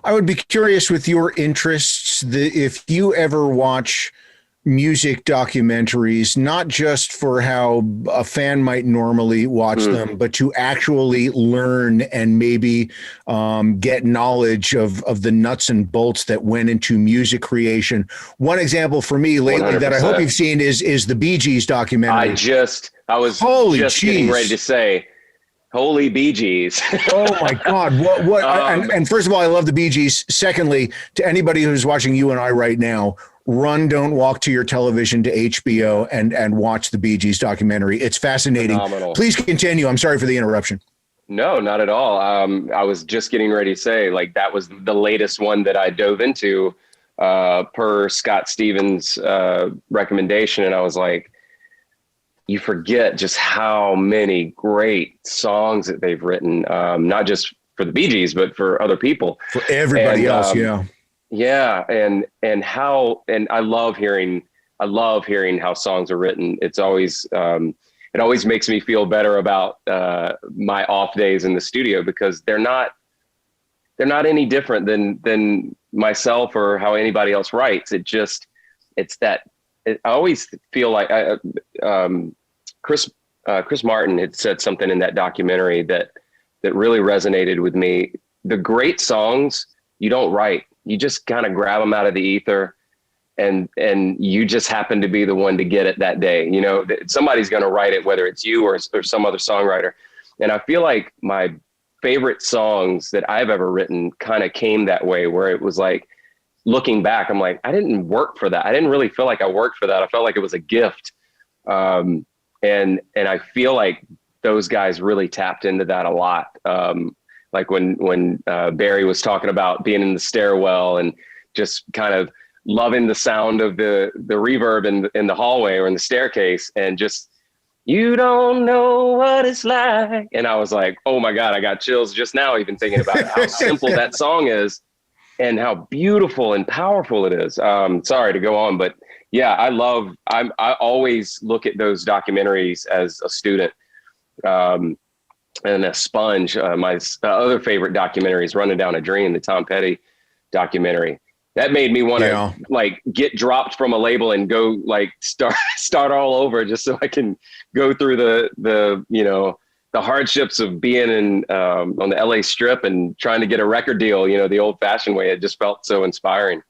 I would be curious with your interests, if you ever watch music documentaries, not just for how a fan might normally watch them, but to actually learn and maybe get knowledge of the nuts and bolts that went into music creation. One example for me lately 100%. that I hope you've seen is the Bee Gees documentary. I was Holy just geez. getting ready to say, holy Bee Gees. Oh my God. And first of all, I love the Bee Gees. Secondly, to anybody who's watching you and I right now, run, don't walk to your television to HBO and watch the Bee Gees documentary. It's fascinating. Phenomenal. Please continue. I'm sorry for the interruption. No, not at all. I was just getting ready to say, like, that was the latest one that I dove into per Scott Stevens' recommendation. And I was like, you forget just how many great songs that they've written, not just for the Bee Gees, but for other people. For everybody else, yeah. Yeah, and I love hearing how songs are written. It's always it always makes me feel better about my off days in the studio, because they're not any different than myself or how anybody else writes. I always feel like Chris Martin had said something in that documentary that really resonated with me. The great songs you don't write. You just kind of grab them out of the ether, and you just happen to be the one to get it that day. You know, somebody's going to write it, whether it's you or some other songwriter. And I feel like my favorite songs that I've ever written kind of came that way, where it was like, looking back, I'm like, I didn't work for that. I didn't really feel like I worked for that. I felt like it was a gift. And I feel like those guys really tapped into that a lot. Like when Barry was talking about being in the stairwell and just kind of loving the sound of the reverb in the hallway or in the staircase, and just, you don't know what it's like. And I was like, oh my God, I got chills just now, even thinking about how simple that song is and how beautiful and powerful it is. Sorry to go on, but yeah, I always look at those documentaries as a student. And a sponge. My other favorite documentary is Running Down a Dream, the Tom Petty documentary. That made me want to like get dropped from a label and go like start all over, just so I can go through the hardships of being on the LA Strip and trying to get a record deal, the old fashioned way. It just felt so inspiring.